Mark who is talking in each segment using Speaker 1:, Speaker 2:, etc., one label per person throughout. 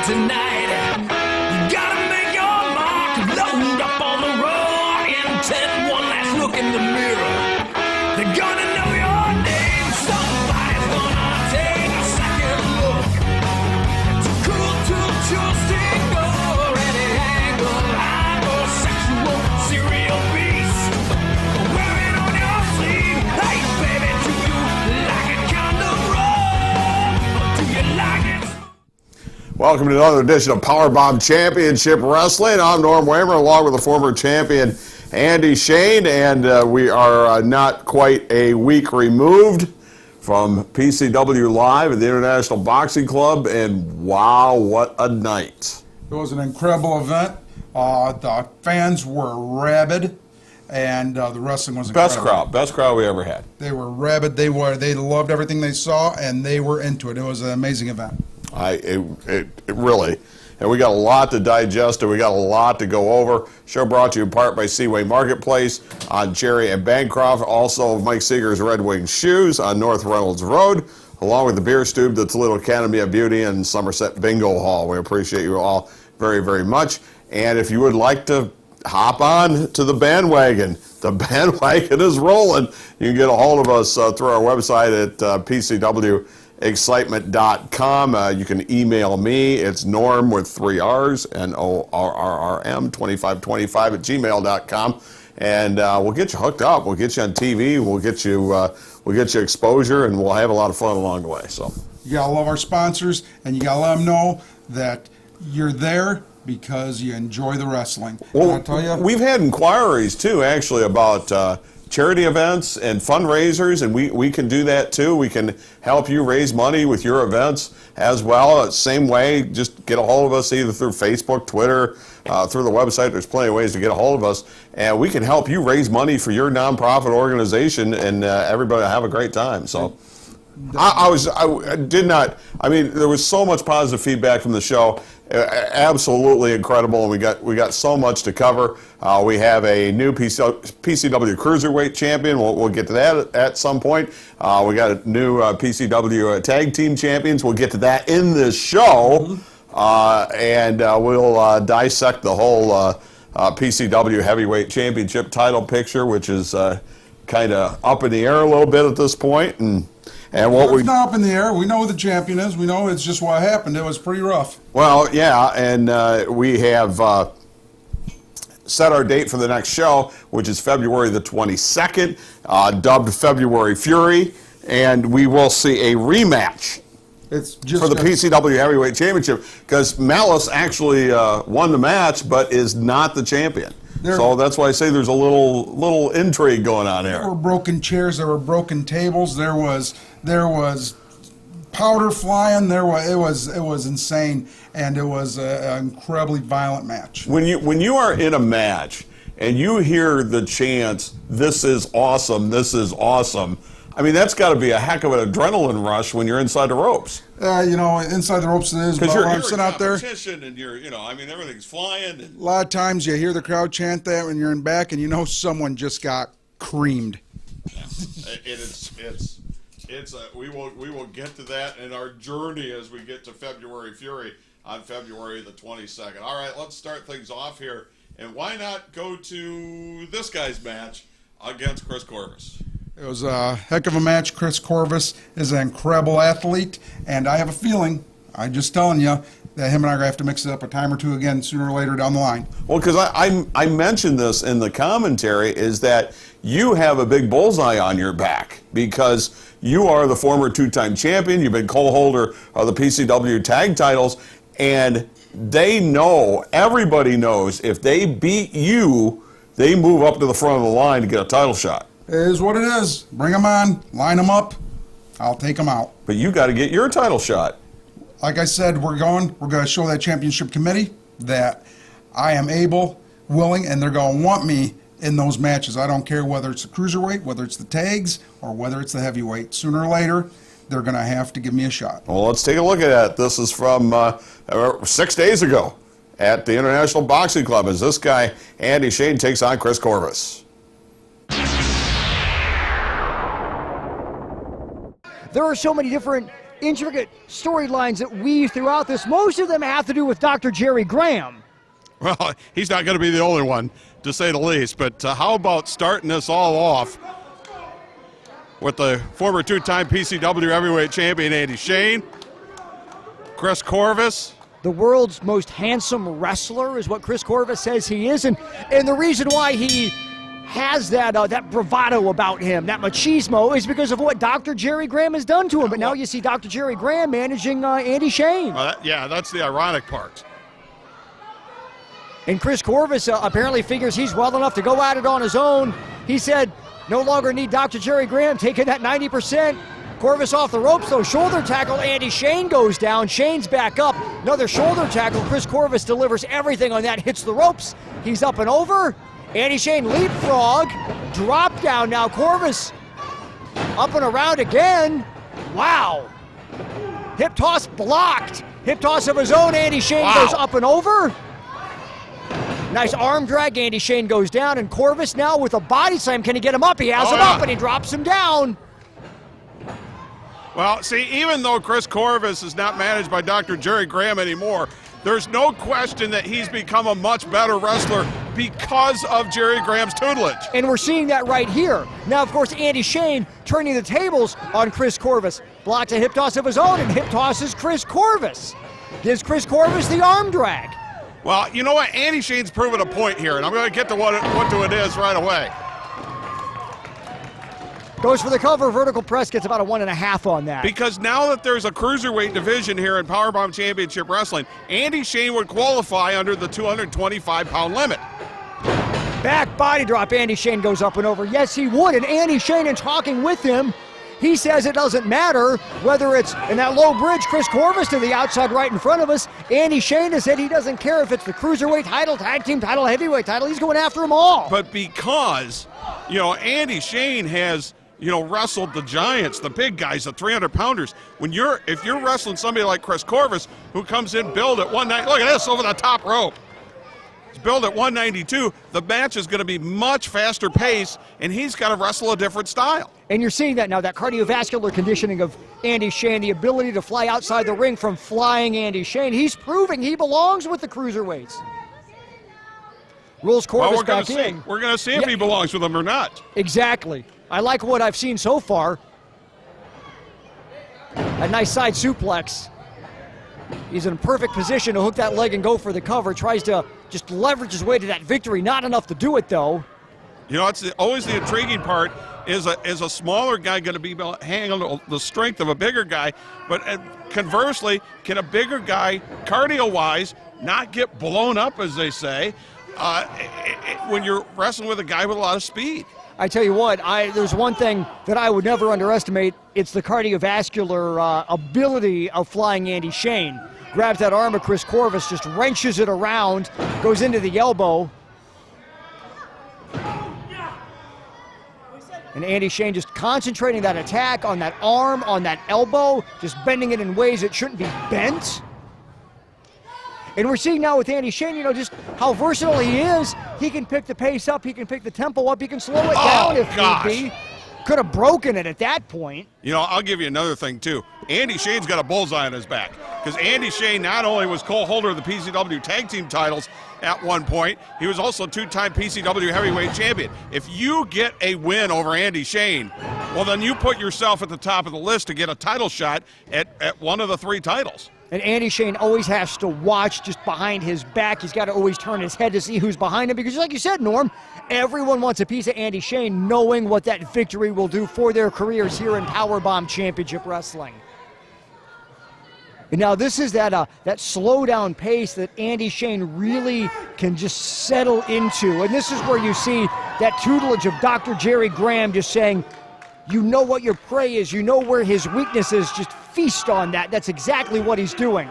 Speaker 1: tonight. You gotta make your mark, load up on the road, intent, one last look in the mirror. They're gonna know your name, somebody's gonna take a second look. Too cool to choose, single, any angle, hypersexual, serial beast. Wear it on your sleeve, hey baby, do you like a condom rub, or do you like it?
Speaker 2: Welcome to another edition of PowerBomb Championship Wrestling. I'm Norm Waymer, along with the former champion Andy Shane, and we are not quite a week removed from PCW Live at the International Boxing Club, and wow, what a night.
Speaker 3: It was an incredible event. The fans were rabid, and the wrestling was incredible.
Speaker 2: Best crowd we ever had.
Speaker 3: They were rabid. They loved everything they saw, and they were into it. It was an amazing event.
Speaker 2: It really, and we got a lot to digest, and we got a lot to go over. Show brought to you in part by Seaway Marketplace on Cherry and Bancroft, also Mike Seeger's Red Wing Shoes on North Reynolds Road, along with the Beer Stube, the Toledo Academy of Beauty, and Somerset Bingo Hall. We appreciate you all very, very much. And if you would like to hop on to the bandwagon is rolling. You can get a hold of us through our website at PCWExcitement.com. You can email me. It's Norm with 3 R's, NORRRM 2525 at gmail.com, and we'll get you hooked up. We'll get you on TV. We'll get you exposure, and we'll have a lot of fun along the way. So
Speaker 3: You gotta love our sponsors, and you gotta let them know that you're there because you enjoy the wrestling.
Speaker 2: Well,
Speaker 3: and I'll tell you,
Speaker 2: we've had inquiries too, actually, about charity events and fundraisers, and we can do that too. We can help you raise money with your events as well. Same way, just get a hold of us either through Facebook, Twitter, through the website. There's plenty of ways to get a hold of us, and we can help you raise money for your nonprofit organization, and everybody have a great time. So there was so much positive feedback from the show. Absolutely incredible, and we got so much to cover. We have a new PCW Cruiserweight champion. We'll get to that at some point. We got a new PCW Tag Team champions. We'll get to that in this show, and we'll dissect the whole PCW Heavyweight Championship title picture, which is kind of up in the air a little bit at this point, and what
Speaker 3: it's not up in the air. We know who the champion is. We know it's just what happened. It was pretty rough.
Speaker 2: Well, yeah, and we have set our date for the next show, which is February the 22nd, dubbed February Fury, and we will see a rematch for the PCW Heavyweight Championship, because Malice actually won the match but is not the champion. So that's why I say there's a little intrigue going on here.
Speaker 3: There were broken chairs, there were broken tables, there was powder flying. It was insane, and it was an incredibly violent match.
Speaker 2: When you are in a match and you hear the chants, "This is awesome, this is awesome," I mean, that's got to be a heck of an adrenaline rush when you're inside the ropes.
Speaker 3: Inside the ropes it is.
Speaker 2: Because you're
Speaker 3: sitting out there,
Speaker 2: and everything's flying. And
Speaker 3: a lot of times you hear the crowd chant that when you're in back, and you know someone just got creamed.
Speaker 2: Yeah. We will get to that in our journey as we get to February Fury on February the 22nd. All right, let's start things off here, and why not go to this guy's match against Chris Corvis?
Speaker 3: It was a heck of a match. Chris Corvis is an incredible athlete, and I have a feeling, I'm just telling you, that him and I are going to have to mix it up a time or two again sooner or later down the line.
Speaker 2: Well, because I mentioned this in the commentary, is that you have a big bullseye on your back because you are the former two-time champion. You've been co-holder of the PCW tag titles, and everybody knows, if they beat you, they move up to the front of the line to get a title shot.
Speaker 3: It is what it is. Bring them on, line them up, I'll take them out.
Speaker 2: But you got to get your title shot.
Speaker 3: Like I said, we're going to show that championship committee that I am able, willing, and they're going to want me in those matches. I don't care whether it's the cruiserweight, whether it's the tags, or whether it's the heavyweight. Sooner or later, they're going to have to give me a shot.
Speaker 2: Well, let's take a look at that. This is from 6 days ago at the International Boxing Club, as this guy, Andy Shane, takes on Chris Corvis.
Speaker 4: There are so many different intricate storylines that weave throughout this. Most of them have to do with Dr. Jerry Graham.
Speaker 2: Well, he's not going to be the only one, to say the least. But how about starting this all off with the former two-time PCW heavyweight champion, Andy Shane, Chris Corvis.
Speaker 4: The world's most handsome wrestler is what Chris Corvis says he is. And the reason why he has that bravado about him, that machismo, is because of what Dr. Jerry Graham has done to him. But now you see Dr. Jerry Graham managing Andy Shane.
Speaker 2: Yeah, that's the ironic part.
Speaker 4: And Chris Corvis apparently figures he's well enough to go at it on his own. He said, no longer need Dr. Jerry Graham taking that 90%. Corvis off the ropes, though. Shoulder tackle. Andy Shane goes down. Shane's back up. Another shoulder tackle. Chris Corvis delivers everything on that. Hits the ropes. He's up and over. Andy Shane leapfrog. Drop down now. Corvis up and around again. Wow. Hip toss blocked. Hip toss of his own. Andy Shane goes up and over. Nice arm drag. Andy Shane goes down. And Corvis now with a body slam. Can he get him up? He has him up and he drops him down.
Speaker 2: Well, see, even though Chris Corvis is not managed by Dr. Jerry Graham anymore, there's no question that he's become a much better wrestler because of Jerry Graham's tutelage.
Speaker 4: And we're seeing that right here. Now, of course, Andy Shane turning the tables on Chris Corvis. Blocks a hip toss of his own and hip tosses Chris Corvis. Gives Chris Corvis the arm drag.
Speaker 2: Well, you know what? Andy Shane's proven a point here, and I'm going to get to what it is right away.
Speaker 4: Goes for the cover, vertical press, gets about a 1.5 on that.
Speaker 2: Because now that there's a cruiserweight division here in PowerBomb Championship Wrestling, Andy Shane would qualify under the 225-pound limit.
Speaker 4: Back body drop, Andy Shane goes up and over. Yes, he would, and Andy Shane, in talking with him, he says it doesn't matter whether it's in that low bridge, Chris Corvis to the outside right in front of us. Andy Shane has said he doesn't care if it's the cruiserweight title, tag team title, heavyweight title. He's going after them all.
Speaker 2: But because, Andy Shane has wrestled the giants, the big guys, the 300-pounders. If you're wrestling somebody like Chris Corvis, who comes in billed at 190, look at this over the top rope. He's billed at 192. The match is going to be much faster pace, and he's got to wrestle a different style.
Speaker 4: And you're seeing that now, that cardiovascular conditioning of Andy Shane, the ability to fly outside the ring from flying Andy Shane. He's proving he belongs with the cruiserweights. Rolls Corvis back in.
Speaker 2: We're going to see if he belongs with them or not.
Speaker 4: Exactly. I like what I've seen so far. A nice side suplex. He's in a perfect position to hook that leg and go for the cover. Tries to just leverage his way to that victory. Not enough to do it, though.
Speaker 2: It's always the intriguing part. Is a smaller guy going to be hanging on the strength of a bigger guy? But conversely, can a bigger guy, cardio-wise, not get blown up, as they say, when you're wrestling with a guy with a lot of speed?
Speaker 4: I tell you what, there's one thing that I would never underestimate. It's the cardiovascular ability of flying Andy Shane. Grabs that arm of Chris Corvis, just wrenches it around, goes into the elbow. And Andy Shane just concentrating that attack on that arm, on that elbow, just bending it in ways it shouldn't be bent. And we're seeing now with Andy Shane, just how versatile he is. He can pick the pace up, he can pick the tempo up, he can slow it down if need be. Could have broken it at that point.
Speaker 2: I'll give you another thing, too. Andy Shane's got a bullseye on his back. Because Andy Shane not only was co-holder of the PCW tag team titles at one point, he was also two-time PCW heavyweight champion. If you get a win over Andy Shane, well, then you put yourself at the top of the list to get a title shot at one of the 3 titles.
Speaker 4: And Andy Shane always has to watch just behind his back. He's got to always turn his head to see who's behind him. Because like you said, Norm, everyone wants a piece of Andy Shane, knowing what that victory will do for their careers here in PowerBomb Championship Wrestling. And now this is that slow down pace that Andy Shane really can just settle into. And this is where you see that tutelage of Dr. Jerry Graham just saying, you know what your prey is, you know where his weakness is, just feast on that. That's exactly what he's doing.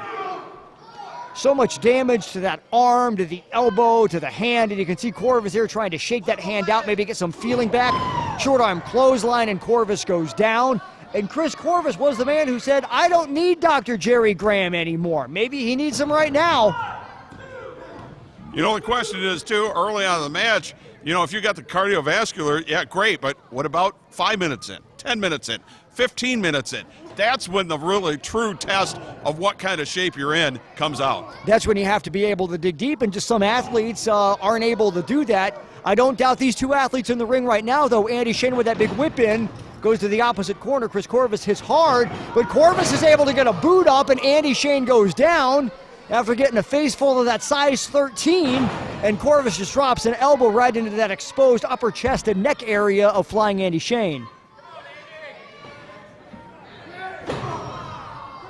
Speaker 4: So much damage to that arm, to the elbow, to the hand, and you can see Corvis here trying to shake that hand out, maybe get some feeling back. Short arm clothesline, and Corvis goes down. And Chris Corvis was the man who said, I don't need Dr. Jerry Graham anymore. Maybe he needs him right now.
Speaker 2: The question is, too, early on in the match, if you got the cardiovascular, yeah, great, but what about 5 minutes in, 10 minutes in,
Speaker 5: 15 minutes in. That's when the really true test of what kind of shape you're in comes out.
Speaker 4: That's when you have to be able to dig deep, and just some athletes aren't able to do that. I don't doubt these two athletes in the ring right now, though. Andy Shane with that big whip in goes to the opposite corner. Chris Corvis hits hard, but Corvis is able to get a boot up, and Andy Shane goes down after getting a face full of that size 13, and Corvis just drops an elbow right into that exposed upper chest and neck area of flying Andy Shane.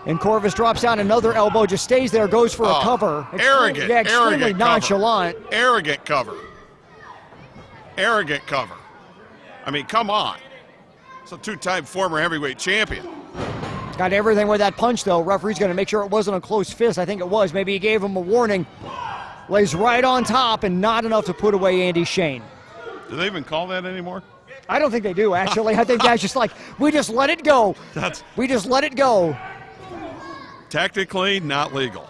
Speaker 4: And Corvis drops down another elbow, just stays there, goes for a cover.
Speaker 5: Arrogant,
Speaker 4: extremely
Speaker 5: arrogant
Speaker 4: nonchalant.
Speaker 5: cover. Arrogant cover. Arrogant cover. I mean, come on. It's a two-time former heavyweight champion.
Speaker 4: Got everything with that punch, though. Referee's going to make sure it wasn't a close fist. I think it was. Maybe he gave him a warning. Lays right on top and not enough to put away Andy Shane.
Speaker 5: Do they even call that anymore?
Speaker 4: I don't think they do, actually. I think that's just like, we just let it go. We just let it go.
Speaker 5: Technically not legal.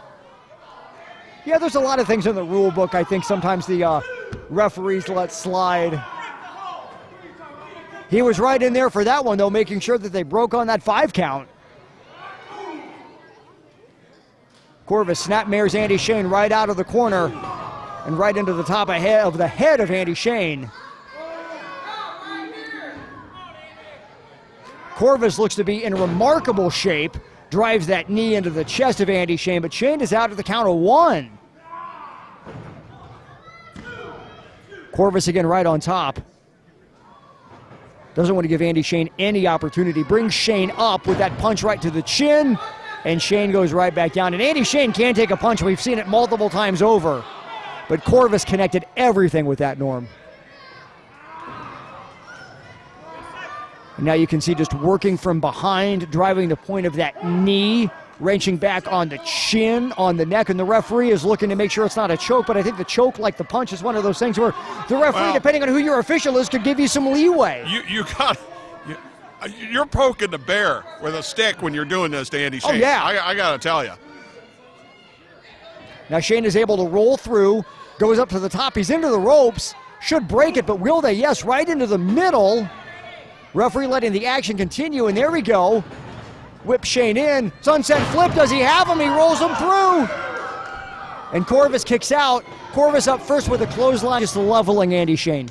Speaker 4: Yeah, there's a lot of things in the rule book I think sometimes the referees let slide. He was right in there for that one, though, making sure that they broke on that 5 count. Corvis snapmares Andy Shane right out of the corner and right into the top of the head of Andy Shane. Corvis looks to be in remarkable shape. Drives that knee into the chest of Andy Shane, but Shane is out at the count of 1. Corvis again right on top. Doesn't want to give Andy Shane any opportunity. Brings Shane up with that punch right to the chin, and Shane goes right back down. And Andy Shane can take a punch. We've seen it multiple times over. But Corvis connected everything with that, Norm. And now you can see just working from behind, driving the point of that knee, wrenching back on the chin, on the neck, and the referee is looking to make sure it's not a choke, but I think the choke, like the punch, is one of those things where the referee, depending on who your official is, could give you some leeway.
Speaker 5: You're poking the bear with a stick when you're doing this to Andy Shane.
Speaker 4: Oh, yeah.
Speaker 5: I got to tell you.
Speaker 4: Now Shane is able to roll through, goes up to the top, he's into the ropes, should break it, but will they? Yes, right into the middle. Referee letting the action continue, and there we go. Whip Shane in. Sunset flip, does he have him? He rolls him through. And Corvis kicks out. Corvis up first with a clothesline, just leveling Andy Shane.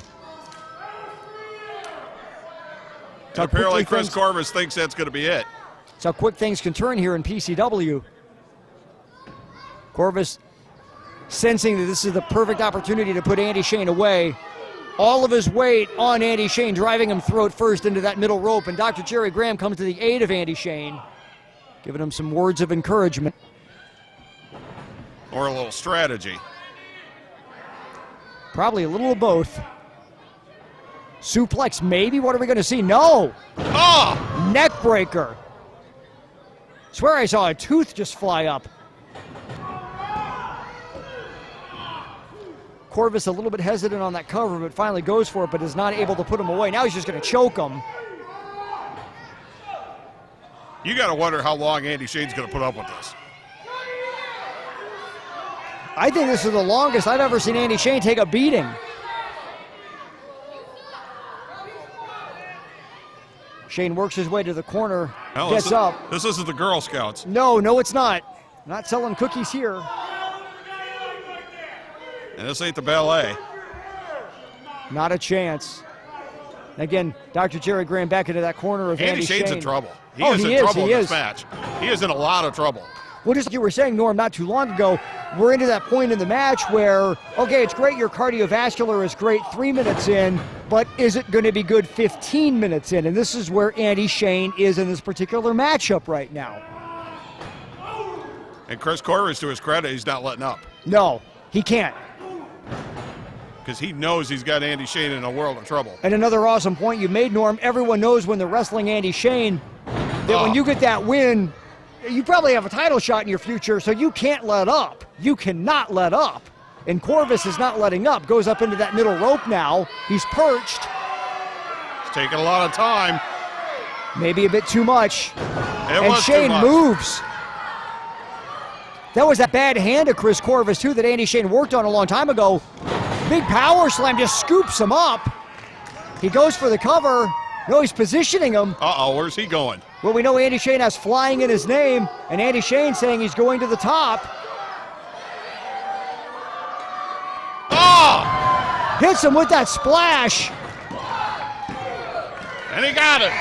Speaker 5: Apparently Chris Corvis thinks that's going to be it.
Speaker 4: That's how quick things can turn here in PCW. Corvis sensing that this is the perfect opportunity to put Andy Shane away. All of his weight on Andy Shane, driving him throat first into that middle rope, and Dr. Jerry Graham comes to the aid of Andy Shane, giving him some words of encouragement.
Speaker 5: Or a little strategy.
Speaker 4: Probably a little of both. Suplex, maybe? What are we going to see? No!
Speaker 5: Oh!
Speaker 4: Neck breaker. Swear I saw a tooth just fly up. Corvis a little bit hesitant on that cover, but finally goes for it, but is not able to put him away. Now he's just going to choke him.
Speaker 5: You got to wonder how long Andy Shane's going to put up with this.
Speaker 4: I think this is the longest I've ever seen Andy Shane take a beating. Shane works his way to the corner, gets up.
Speaker 5: This isn't the Girl Scouts.
Speaker 4: No, it's not. Not selling cookies here.
Speaker 5: And this ain't the ballet.
Speaker 4: Not a chance. Again, Dr. Jerry Graham back into that corner of Andy Shane.
Speaker 5: Shane's in trouble. He
Speaker 4: Oh,
Speaker 5: is
Speaker 4: he
Speaker 5: in
Speaker 4: is,
Speaker 5: trouble
Speaker 4: he
Speaker 5: in
Speaker 4: is.
Speaker 5: this match. He is in a lot of trouble.
Speaker 4: Well, just like you were saying, Norm, not too long ago, we're into that point in the match where, okay, it's great, your cardiovascular is great 3 minutes in, but is it going to be good 15 minutes in? And this is where Andy Shane is in this particular matchup right now.
Speaker 5: And Chris Corvis, to his credit, he's not letting up.
Speaker 4: No, he can't.
Speaker 5: Because he knows he's got Andy Shane in a world of trouble.
Speaker 4: And another awesome point you made, Norm, everyone knows when they're wrestling Andy Shane that when you get that win, you probably have a title shot in your future, so you can't let up. You cannot let up. And Corvis is not letting up. Goes up into that middle rope now. He's perched.
Speaker 5: It's taking a lot of time.
Speaker 4: Maybe a bit too much. And
Speaker 5: was
Speaker 4: Shane
Speaker 5: too much.
Speaker 4: moves. That was that bad hand of Chris Corvis, too, that Andy Shane worked on a long time ago. Big power slam just scoops him up. He goes for the cover. No, he's positioning him.
Speaker 5: Uh-oh, where's he going?
Speaker 4: Well, we know Andy Shane has flying in his name, and Andy Shane saying he's going to the top.
Speaker 5: Oh!
Speaker 4: Hits him with that splash.
Speaker 5: And he got it.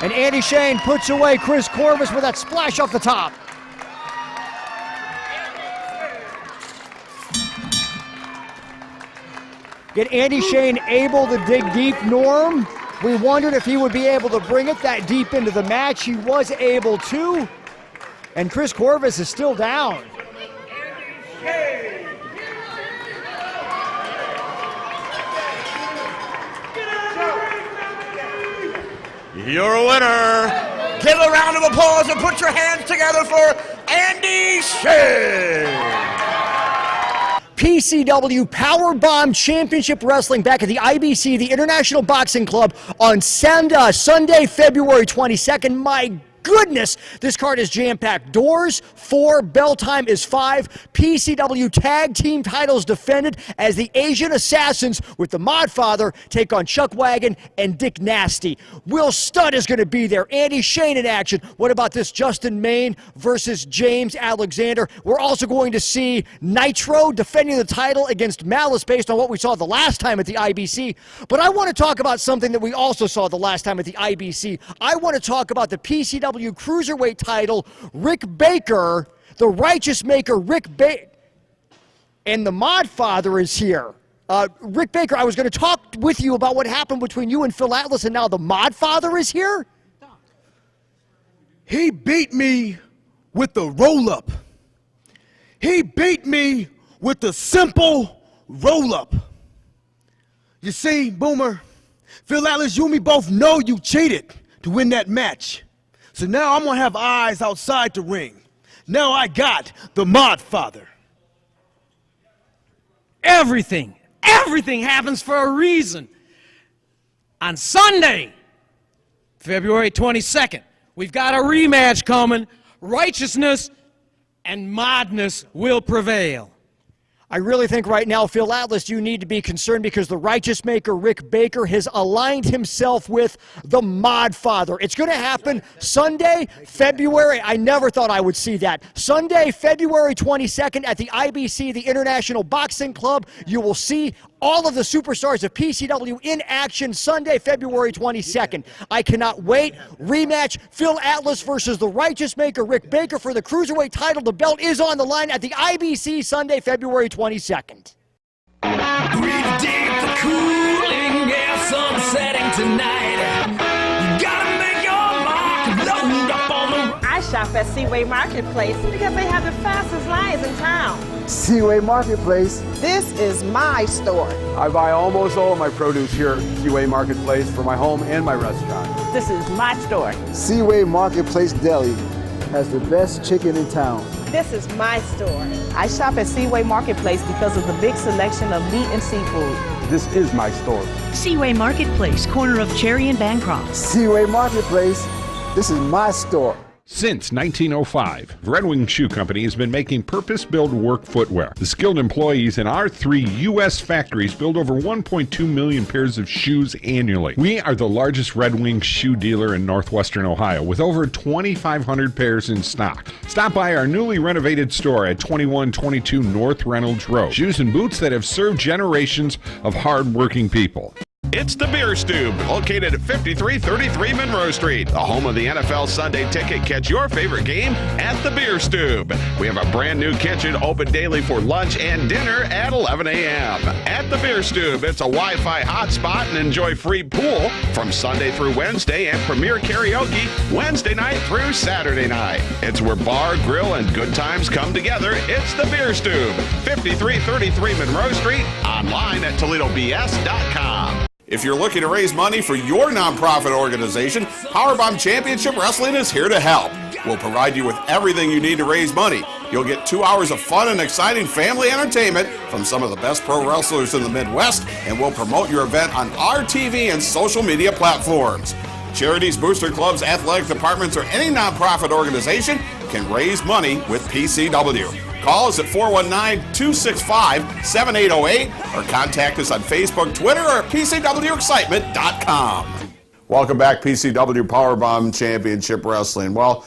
Speaker 4: And Andy Shane puts away Chris Corvis with that splash off the top. Get Andy Shane able to dig deep, Norm. We wondered if he would be able to bring it that deep into the match. He was able to. And Chris Corvis is still down.
Speaker 1: You're a winner. Give a round of applause and put your hands together for Andy Shane.
Speaker 4: PCW PowerBomb Championship Wrestling back at the IBC, the International Boxing Club, on Sunday, February 22nd. My goodness, this card is jam-packed. Doors 4, bell time is 5. PCW tag team titles defended as the Asian Assassins with the Modfather take on Chuck Wagon and Dick Nasty. Will Studd is going to be there. Andy Shane in action. What about this Justin Maine versus James Alexander? We're also going to see Nitro defending the title against Malice based on what we saw the last time at the IBC. But I want to talk about something that we also saw the last time at the IBC. I want to talk about the PCW Cruiserweight title, Rick Baker, the Righteous Maker, Rick Baker, and the Modfather is here. Rick Baker, I was going to talk with you about what happened between you and Phil Atlas, and now the Modfather is here?
Speaker 6: He beat me with the roll-up. He beat me with the simple roll-up. You see, Boomer, Phil Atlas, you and me both know you cheated to win that match. So now I'm going to have eyes outside the ring. Now I got the Modfather.
Speaker 7: Everything happens for a reason. On Sunday, February 22nd, we've got a rematch coming. Righteousness and madness will prevail.
Speaker 4: I really think right now, Phil Atlas, you need to be concerned because the Righteous Maker, Rick Baker, has aligned himself with the Modfather. It's going to happen Sunday, February. I never thought I would see that. Sunday, February 22nd at the IBC, the International Boxing Club. You will see all of the superstars of PCW in action Sunday, February 22nd. I cannot wait. Rematch, Phil Atlas versus the Righteous Maker, Rick Baker, for the Cruiserweight title. The belt is on the line at the IBC Sunday, February 22nd.
Speaker 1: Breathe deep, the cooling air, sun setting tonight. You gotta make your mark, load up on the...
Speaker 8: I shop at Seaway Marketplace because they have the fastest lines in town.
Speaker 9: Seaway Marketplace.
Speaker 8: This is my store.
Speaker 9: I buy almost all of my produce here at Seaway Marketplace for my home and my restaurant.
Speaker 8: This is my store.
Speaker 9: Seaway Marketplace Deli has the best chicken in town.
Speaker 8: This is my store. I shop at Seaway Marketplace because of the big selection of meat and seafood.
Speaker 9: This is my store.
Speaker 10: Seaway Marketplace, corner of Cherry and Bancroft.
Speaker 9: Seaway Marketplace. This is my store.
Speaker 11: Since 1905, Red Wing Shoe Company has been making purpose-built work footwear. The skilled employees in our 3 U.S. factories build over 1.2 million pairs of shoes annually. We are the largest Red Wing shoe dealer in northwestern Ohio with over 2,500 pairs in stock. Stop by our newly renovated store at 2122 North Reynolds Road. Shoes and boots that have served generations of hard-working people.
Speaker 5: It's the Beer Stube, located at 5333 Monroe Street, the home of the NFL Sunday Ticket. Catch your favorite game at the Beer Stube. We have a brand new kitchen open daily for lunch and dinner at 11 a.m. At the Beer Stube, it's a Wi-Fi hotspot and enjoy free pool from Sunday through Wednesday and premier karaoke Wednesday night through Saturday night. It's where bar, grill, and good times come together. It's the Beer Stube, 5333 Monroe Street, online at ToledoBS.com.
Speaker 2: If you're looking to raise money for your nonprofit organization, PowerBomb Championship Wrestling is here to help. We'll provide you with everything you need to raise money. You'll get 2 hours of fun and exciting family entertainment from some of the best pro wrestlers in the Midwest, and we'll promote your event on our TV and social media platforms. Charities, booster clubs, athletic departments, or any nonprofit organization can raise money with PCW. Call us at 419-265-7808 or contact us on Facebook, Twitter, or PCWExcitement.com. Welcome back, PCW PowerBomb Championship Wrestling. Well,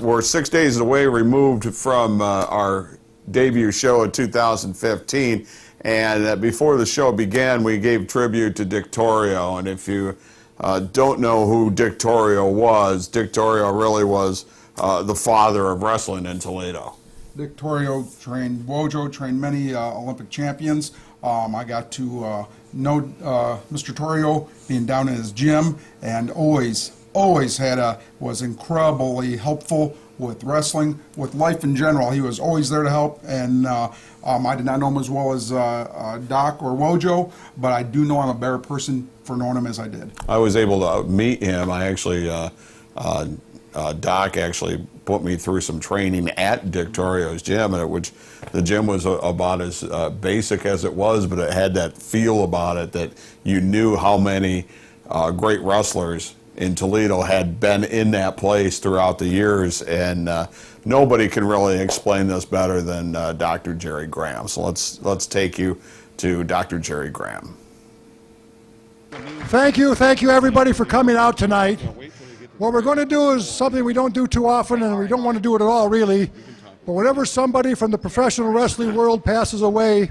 Speaker 2: we're 6 days away removed from our debut show in 2015, and before the show began, we gave tribute to Dick Torio. And if you don't know who Dick Torio was, Dick Torio really was the father of wrestling in Toledo.
Speaker 3: Dick Torio trained Wojo, trained many Olympic champions. I got to know Mr. Torio being down in his gym, and always was incredibly helpful with wrestling, with life in general. He was always there to help, and I did not know him as well as Doc or Wojo, but I do know I'm a better person for knowing him as I did.
Speaker 2: I was able to meet him. I actually, Doc actually put me through some training at Dick Torio's gym, which the gym was about as basic as it was, but it had that feel about it that you knew how many great wrestlers in Toledo had been in that place throughout the years, and nobody can really explain this better than Dr. Jerry Graham. So let's take you to Dr. Jerry Graham.
Speaker 12: Thank you everybody for coming out tonight. What we're going to do is something we don't do too often, and we don't want to do it at all, really. But whenever somebody from the professional wrestling world passes away,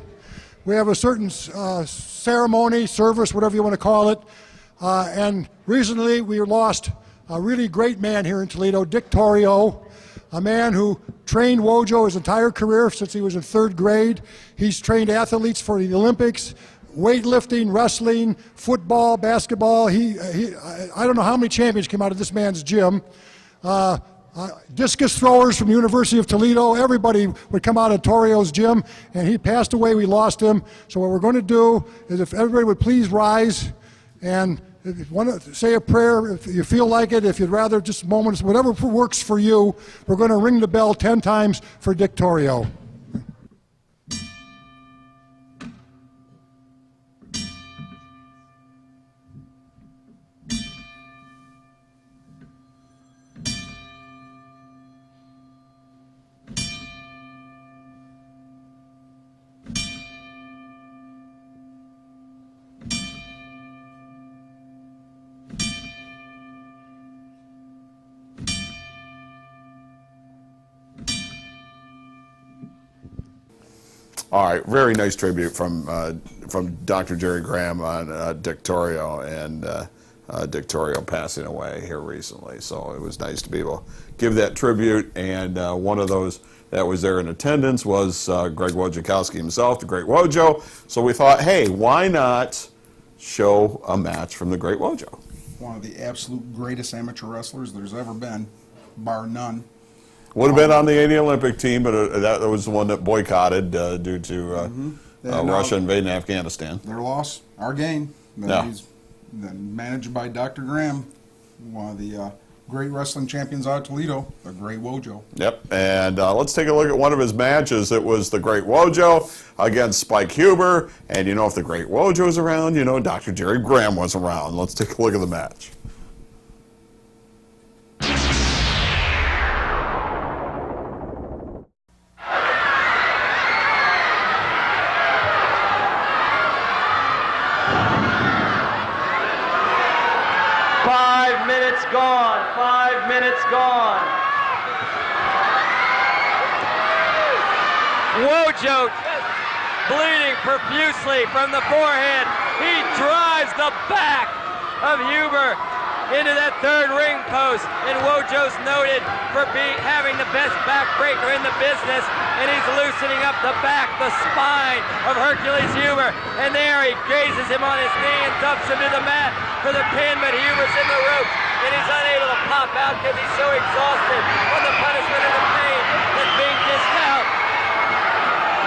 Speaker 12: we have a certain ceremony, service, whatever you want to call it. And recently we lost a really great man here in Toledo, Dick Torio, a man who trained Wojo his entire career since he was in 3rd grade. He's trained athletes for the Olympics, weightlifting, wrestling, football, basketball. I don't know how many champions came out of this man's gym. Discus throwers from the University of Toledo, everybody would come out of Torio's gym, and he passed away. We lost him. So what we're going to do is, if everybody would please rise, and if you want to say a prayer, if you feel like it, if you'd rather just moments, whatever works for you, we're going to ring the bell 10 times for Dick Torio.
Speaker 2: All right, very nice tribute from Dr. Jerry Graham on Dick Torio, and Dick Torio passing away here recently. So it was nice to be able to give that tribute, and one of those that was there in attendance was Greg Wojciechowski himself, the Great Wojo. So we thought, hey, why not show a match from the Great Wojo?
Speaker 3: One of the absolute greatest amateur wrestlers there's ever been, bar none.
Speaker 2: Would have been on the 80 Olympic team, but that was the one that boycotted due to Russia invading Afghanistan.
Speaker 3: Their loss, our gain. He's managed by Dr. Graham, one of the great wrestling champions out of Toledo, the Great Wojo.
Speaker 2: Yep, and let's take a look at one of his matches. It was the Great Wojo against Spike Huber, and you know, if the Great Wojo was around, you know Dr. Jerry Graham was around. Let's take a look at the match.
Speaker 13: 5 minutes gone. 5 minutes gone. Wojo bleeding profusely from the forehead. He drives the back of Huber into that third ring post, and Wojo's noted for having the best backbreaker in the business, and he's loosening up the back, the spine of Hercules Huber, and there he grazes him on his knee and dumps him to the mat for the pin, but Huber's in the ropes, and he's unable to pop out because he's so exhausted from the punishment and the pain that's being dished out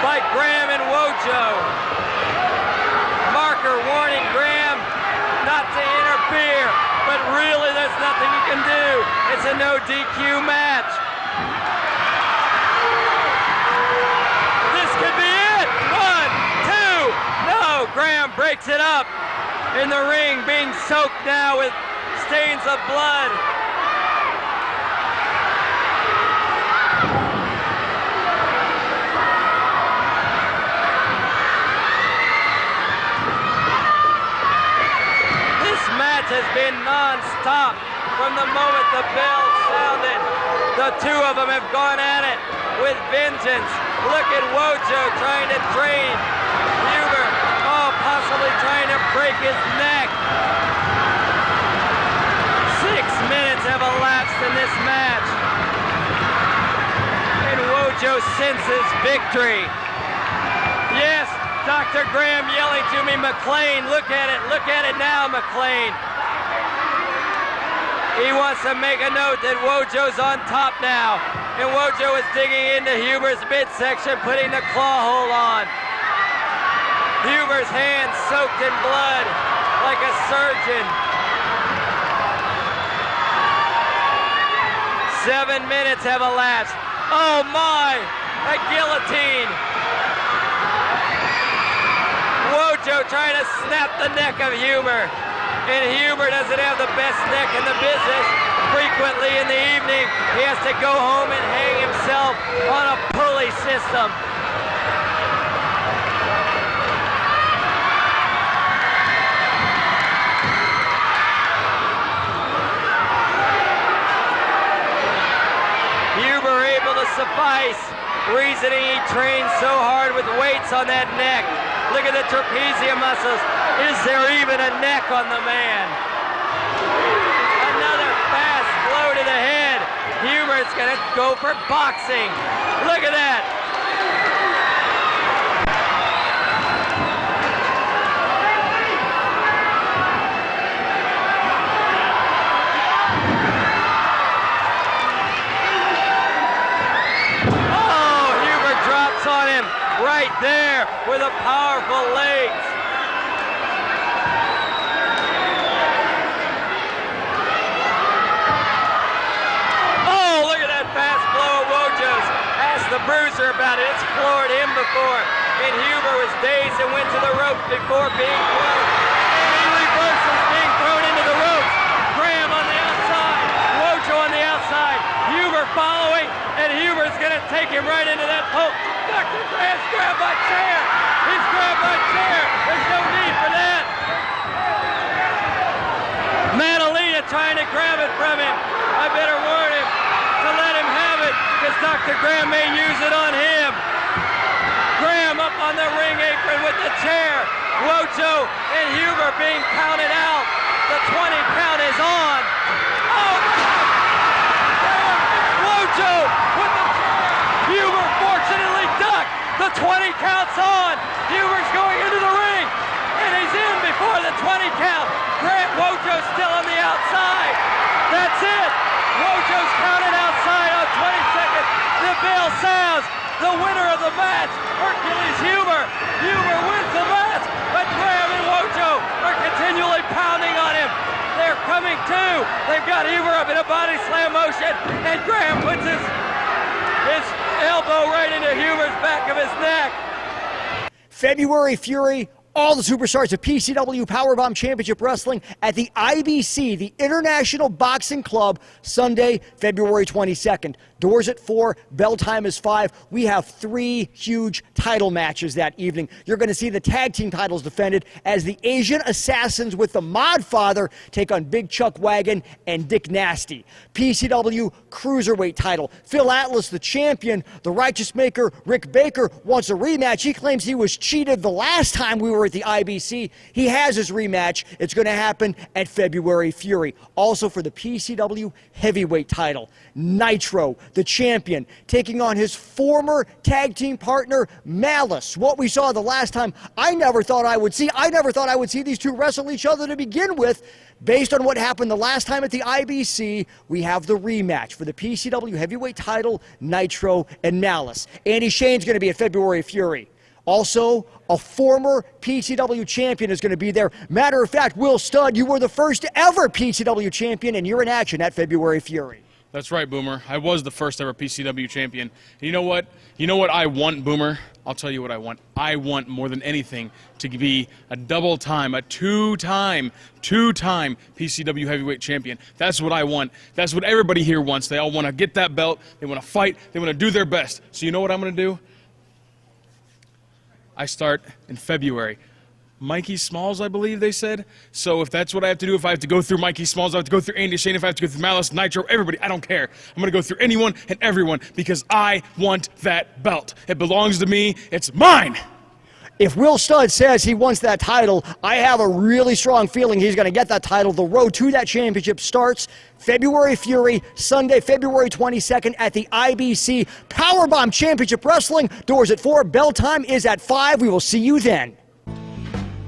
Speaker 13: by Graham and Wojo. Marker warning Graham not to interfere, but really there's nothing you can do. It's a no DQ match. This could be it. 1, 2, no. Graham breaks it up in the ring, being soaked now with stains of blood. stop from the moment the bell sounded. The two of them have gone at it with vengeance. Look at Wojo trying to drain Huber. Oh, possibly trying to break his neck. 6 minutes have elapsed in this match. And Wojo senses victory. Yes, Dr. Graham yelling to me, McLean, look at it now, McLean. He wants to make a note that Wojo's on top now. And Wojo is digging into Huber's midsection, putting the claw hold on. Huber's hands soaked in blood like a surgeon. 7 minutes have elapsed. Oh my, a guillotine. Wojo trying to snap the neck of Huber. And Huber doesn't have the best neck in the business. Frequently in the evening, he has to go home and hang himself on a pulley system. Huber able to suffice, reasoning he trained so hard with weights on that neck. Look at the trapezium muscles. Is there even a neck on the man? Another fast blow to the head. Huber's gonna go for boxing. Look at that. Oh, Huber drops on him right there with a powerful legs. The bruiser about it. It's floored him before. And Huber was dazed and went to the ropes before being thrown. And he reverses being thrown into the ropes. Graham on the outside. Wojo on the outside. Huber following. And Huber's going to take him right into that poke. Dr. Graham's grabbed by chair. He's grabbed by chair. There's no need for that. Madalena trying to grab it from him. I better warn him to let him have it, because Dr. Graham may use it on him. Graham up on the ring apron with the chair. Wojo and Huber being counted out. The 20 count is on. Oh, Graham, Wojo with the chair. Huber fortunately ducked. The 20 count's on. Huber's going into the ring, and he's in before the 20 count. Wojo's still on the outside. That's it. Wojo's counted outside on 20 seconds. The bell sounds. The winner of the match, Hercules Huber. Huber wins the match, but Graham and Wojo are continually pounding on him. They're coming to. They've got Huber up in a body slam motion, and Graham puts his elbow right into Huber's back of his neck.
Speaker 4: February Fury. All the superstars of PCW PowerBomb Championship Wrestling at the IBC, the International Boxing Club, Sunday, February 22nd. Doors at 4, bell time is 5. We have 3 huge title matches that evening. You're going to see the tag team titles defended as the Asian Assassins with the Modfather take on Big Chuck Wagon and Dick Nasty. PCW Cruiserweight title. Phil Atlas, the champion. The Righteous Maker, Rick Baker, wants a rematch. He claims he was cheated the last time we were at the IBC. He has his rematch. It's going to happen at February Fury. Also for the PCW Heavyweight title, Nitro, the champion, taking on his former tag team partner, Malice. What we saw the last time, I never thought I would see these two wrestle each other to begin with. Based on what happened the last time at the IBC, we have the rematch for the PCW Heavyweight title, Nitro and Malice. Andy Shane's going to be at February Fury. Also, a former PCW champion is going to be there. Matter of fact, Will Studd, you were the first ever PCW champion, and you're in action at February Fury.
Speaker 14: That's right, Boomer. I was the first ever PCW champion. And you know what? You know what I want, Boomer? I'll tell you what I want. I want more than anything to be a two-time PCW heavyweight champion. That's what I want. That's what everybody here wants. They all want to get that belt. They want to fight. They want to do their best. So you know what I'm going to do? I start in February. Mikey Smalls, I believe they said. So if that's what I have to do, if I have to go through Mikey Smalls, I have to go through Andy Shane, if I have to go through Malice, Nitro, everybody, I don't care. I'm going to go through anyone and everyone because I want that belt. It belongs to me. It's mine.
Speaker 4: If Will Studd says he wants that title, I have a really strong feeling he's going to get that title. The road to that championship starts February Fury, Sunday, February 22nd at the IBC PowerBomb Championship Wrestling. Doors at 4, bell time is at 5. We will see you then.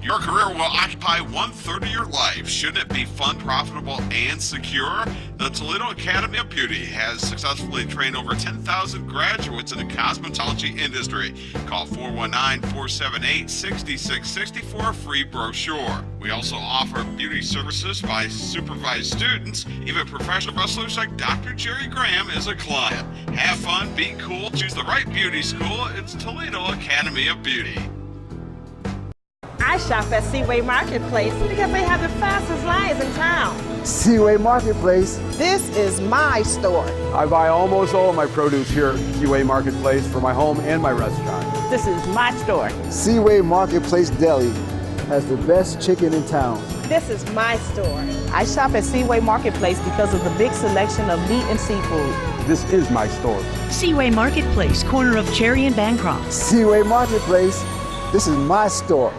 Speaker 5: Your career will occupy 1/3 of your life. Shouldn't it be fun, profitable, and secure? The Toledo Academy of Beauty has successfully trained over 10,000 graduates in the cosmetology industry. Call 419-478-6660 for a free brochure. We also offer beauty services by supervised students. Even professional wrestlers like Dr. Jerry Graham is a client. Have fun, be cool, choose the right beauty school. It's Toledo Academy of Beauty.
Speaker 8: I shop at Seaway Marketplace because they have the fastest lines in town.
Speaker 9: Seaway Marketplace.
Speaker 8: This is my store.
Speaker 9: I buy almost all of my produce here at Seaway Marketplace for my home and my restaurant.
Speaker 8: This is my store.
Speaker 15: Seaway Marketplace Deli has the best chicken in town.
Speaker 8: This is my store. I shop at Seaway Marketplace because of the big selection of meat and seafood.
Speaker 9: This is my store.
Speaker 10: Seaway Marketplace, corner of Cherry and Bancroft.
Speaker 15: Seaway Marketplace. This is my store.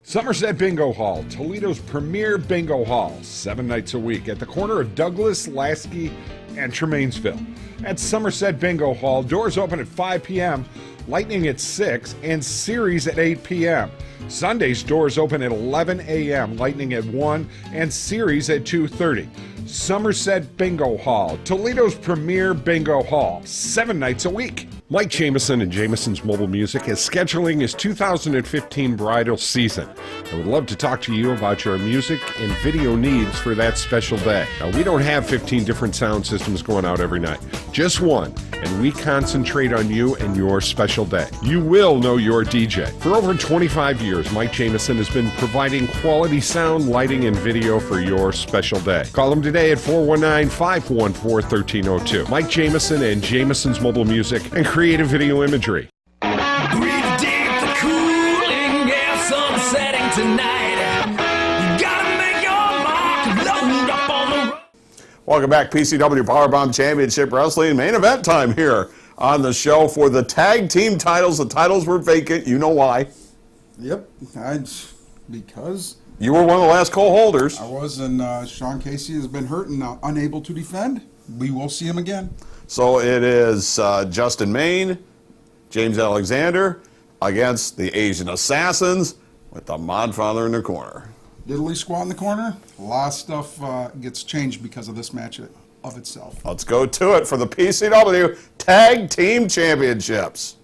Speaker 11: Somerset Bingo Hall, Toledo's premier bingo hall, 7 nights a week at the corner of Douglas, Lasky, and Tremainsville. At Somerset Bingo Hall, doors open at 5 p.m., Lightning at 6, and Series at 8 p.m. Sundays, doors open at 11 a.m., Lightning at 1, and Series at 2:30. Somerset Bingo Hall, Toledo's premier bingo hall, 7 nights a week. Mike Jamieson and Jamieson's Mobile Music is scheduling his 2015 bridal season. I would love to talk to you about your music and video needs for that special day. Now, we don't have 15 different sound systems going out every night, just one, and we concentrate on you and your special day. You will know your DJ. For over 25 years, Mike Jamieson has been providing quality sound, lighting, and video for your special day. Call him today at 419-514-1302. Mike Jamieson and Jamieson's Mobile Music and creative video imagery.
Speaker 1: Breathe deep, the cooling air, sun setting tonight. You gotta make your mark, load up on the road.
Speaker 2: Welcome back, PCW PowerBomb Championship Wrestling. Main event time here on the show for the tag team titles. The titles were vacant. You know why.
Speaker 3: Yep, because
Speaker 2: you were one of the last co-holders.
Speaker 3: I was, and Sean Casey has been hurt and unable to defend. We will see him again.
Speaker 2: So it is Justin Maine, James Alexander against the Asian Assassins with the Modfather in the corner.
Speaker 3: Diddly squat in the corner. A lot of stuff gets changed because of this match of itself.
Speaker 2: Let's go to it for the PCW Tag Team Championships.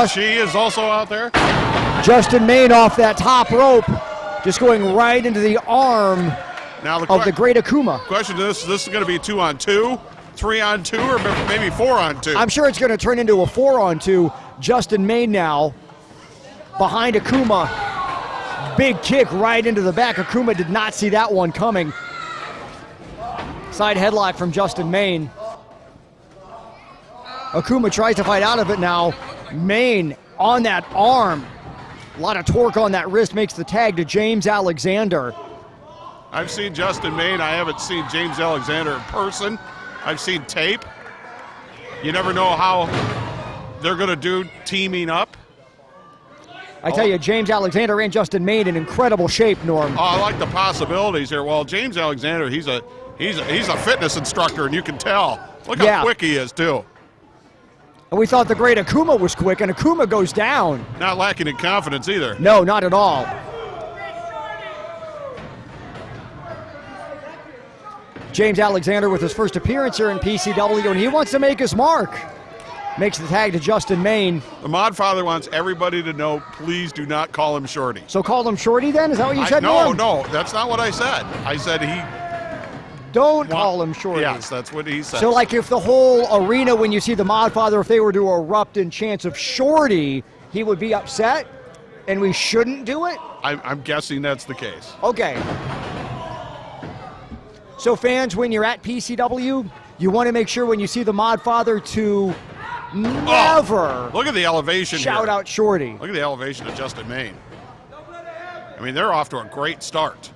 Speaker 2: She is also out there.
Speaker 4: Justin Main off that top rope, just going right into the arm of the Great Akuma.
Speaker 2: Question is this is going to be 2-on-2, 3-on-2, or maybe 4-on-2?
Speaker 4: I'm sure it's going to turn into a 4-on-2. Justin Main now behind Akuma. Big kick right into the back. Akuma did not see that one coming. Side headlock from Justin Main. Akuma tries to fight out of it now. Main on that arm. A lot of torque on that wrist, makes the tag to James Alexander.
Speaker 2: I've seen Justin Main. I haven't seen James Alexander in person. I've seen tape. You never know how they're going to do teaming up.
Speaker 4: I tell you, James Alexander and Justin Main in incredible shape, Norm.
Speaker 2: Oh, I like the possibilities here. Well, James Alexander, he's a fitness instructor, and you can tell. Look how quick he is, too.
Speaker 4: And we thought the Great Akuma was quick, and Akuma goes down.
Speaker 2: Not lacking in confidence either.
Speaker 4: No, not at all. James Alexander with his first appearance here in PCW, and he wants to make his mark. Makes the tag to Justin Main.
Speaker 2: The Mod Father wants everybody to know, please do not call him Shorty.
Speaker 4: So call him Shorty then? Is that what you said, Norm?
Speaker 2: No, that's not what I said. I said
Speaker 4: don't call him Shorty.
Speaker 2: Yes, that's what he said.
Speaker 4: So like if the whole arena, when you see the Mod Father, if they were to erupt in chants of Shorty, he would be upset, and we shouldn't do it?
Speaker 2: I'm guessing that's the case.
Speaker 4: Okay. So fans, when you're at PCW, you want to make sure when you see the Mod Father to never
Speaker 2: look at the elevation
Speaker 4: shout out Shorty.
Speaker 2: Look at the elevation of Justin Main. I mean, they're off to a great start.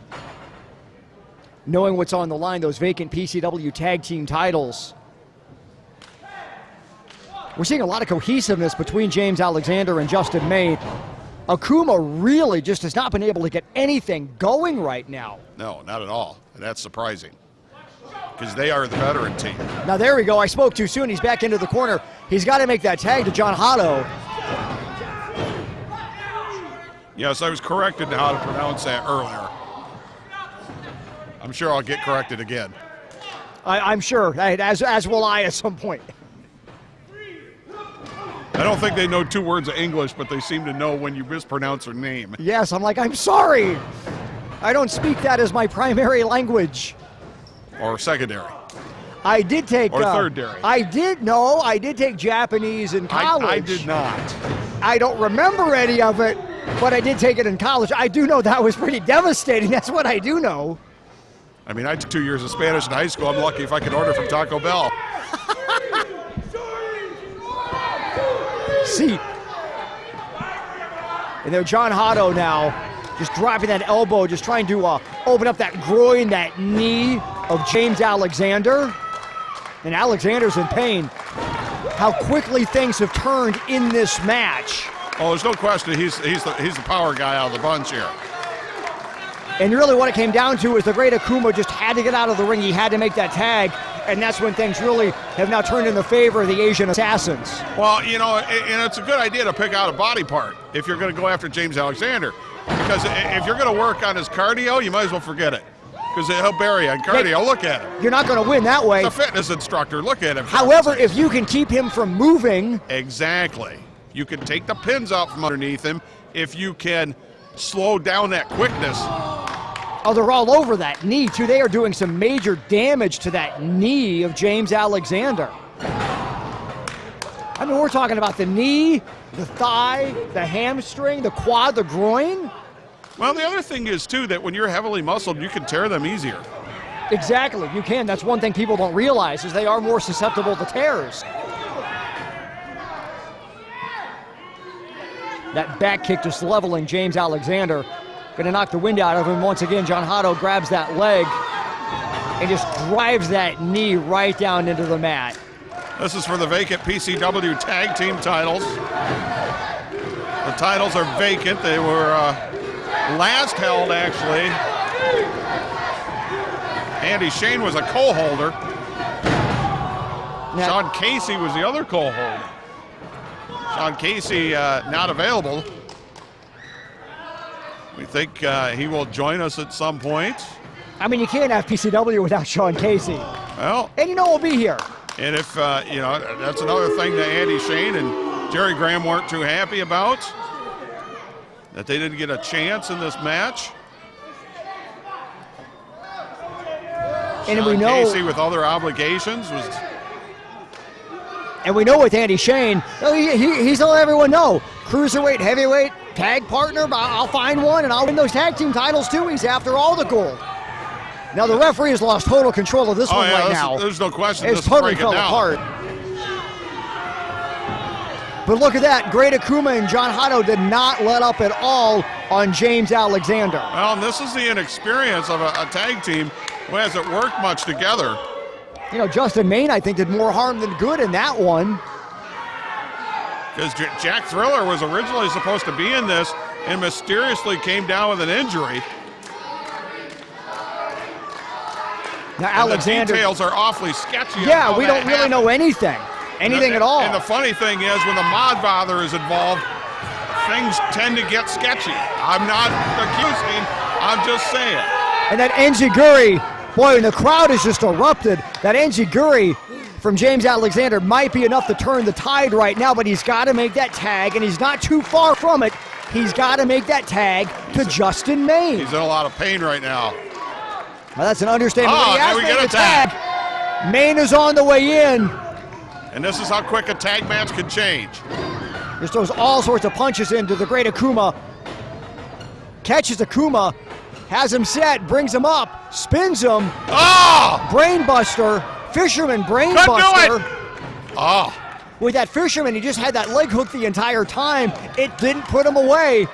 Speaker 4: Knowing what's on the line, those vacant PCW tag team titles. We're seeing a lot of cohesiveness between James Alexander and Justin Main. Akuma really just has not been able to get anything going right now.
Speaker 2: No, not at all. And that's surprising, because they are the veteran team.
Speaker 4: Now there we go. I spoke too soon. He's back into the corner. He's got to make that tag to John Hotto.
Speaker 2: Yes, I was corrected in how to pronounce that earlier. I'm sure I'll get corrected again.
Speaker 4: I'm sure, as will I at some point.
Speaker 2: I don't think they know 2 words of English, but they seem to know when you mispronounce their name.
Speaker 4: Yes, I'm like, I'm sorry. I don't speak that as my primary language.
Speaker 2: Or secondary.
Speaker 4: I did take...
Speaker 2: Or third-dairy.
Speaker 4: I did take Japanese in college.
Speaker 2: I did not.
Speaker 4: I don't remember any of it, but I did take it in college. I do know that was pretty devastating. That's what I do know.
Speaker 2: I mean, I took 2 years of Spanish in high school. I'm lucky if I could order from Taco Bell.
Speaker 4: See. And there, John Hotto now, just dropping that elbow, just trying to open up that groin, that knee of James Alexander. And Alexander's in pain. How quickly things have turned in this match.
Speaker 2: Oh, there's no question. He's the power guy out of the bunch here.
Speaker 4: And really what it came down to is the Great Akuma just had to get out of the ring. He had to make that tag. And that's when things really have now turned in the favor of the Asian Assassins.
Speaker 2: Well, you know, and it's a good idea to pick out a body part if you're going to go after James Alexander. Because if you're going to work on his cardio, you might as well forget it. Because he'll bury you on cardio. Look at him.
Speaker 4: You're not going to win that way.
Speaker 2: He's a fitness instructor. Look at him.
Speaker 4: However, if you can keep him from moving.
Speaker 2: Exactly. You can take the pins out from underneath him if you can slow down that quickness.
Speaker 4: Oh, they're all over that knee, too. They are doing some major damage to that knee of James Alexander. I mean, we're talking about the knee, the thigh, the hamstring, the quad, the groin.
Speaker 2: Well, the other thing is, too, that when you're heavily muscled, you can tear them easier.
Speaker 4: Exactly, you can. That's one thing people don't realize, is they are more susceptible to tears. That back kick just leveling James Alexander. Going to knock the wind out of him. Once again, John Hotto grabs that leg and just drives that knee right down into the mat.
Speaker 2: This is for the vacant PCW tag team titles. The titles are vacant. They were last held, actually. Andy Shane was a co-holder. Sean Casey was the other co-holder. Sean Casey not available. We think he will join us at some point.
Speaker 4: I mean, you can't have PCW without Sean Casey.
Speaker 2: Well,
Speaker 4: and you know we'll be here.
Speaker 2: And if, you know, that's another thing that Andy Shane and Jerry Graham weren't too happy about, that they didn't get a chance in this match.
Speaker 4: And
Speaker 2: Sean
Speaker 4: we know
Speaker 2: Casey with other obligations was.
Speaker 4: And we know with Andy Shane, he's letting everyone know, cruiserweight, heavyweight, tag partner, I'll find one and I'll win those tag team titles too. He's after all the gold. Now the referee has lost total control of this one right now.
Speaker 2: There's no question.
Speaker 4: It's totally fell apart. But look at that, Great Akuma and John Hotto did not let up at all on James Alexander.
Speaker 2: Well, and this is the inexperience of a tag team who hasn't worked much together.
Speaker 4: You know, Justin Maine, I think, did more harm than good in that one.
Speaker 2: Because Jack Thriller was originally supposed to be in this and mysteriously came down with an injury.
Speaker 4: Now, Alexander.
Speaker 2: The details are awfully sketchy.
Speaker 4: Yeah, we don't really know anything at all.
Speaker 2: And the funny thing is, when the Modfather is involved, things tend to get sketchy. I'm not accusing, I'm just saying.
Speaker 4: And that enziguri, boy, and the crowd has just erupted. That enziguri from James Alexander might be enough to turn the tide right now, but he's got to make that tag, and he's not too far from it. He's got to make that tag to Justin Maine.
Speaker 2: He's in a lot of pain right now.
Speaker 4: Well, that's an understatement.
Speaker 2: Oh, now we get a tag.
Speaker 4: Maine is on the way in.
Speaker 2: And this is how quick a tag match can change.
Speaker 4: Just throws all sorts of punches into the Great Akuma. Catches Akuma, has him set, brings him up, spins him.
Speaker 2: Oh!
Speaker 4: Brainbuster, Fisherman
Speaker 2: Couldn't
Speaker 4: Brainbuster.
Speaker 2: do it. Oh.
Speaker 4: With that Fisherman, he just had that leg hook the entire time. It didn't put him away.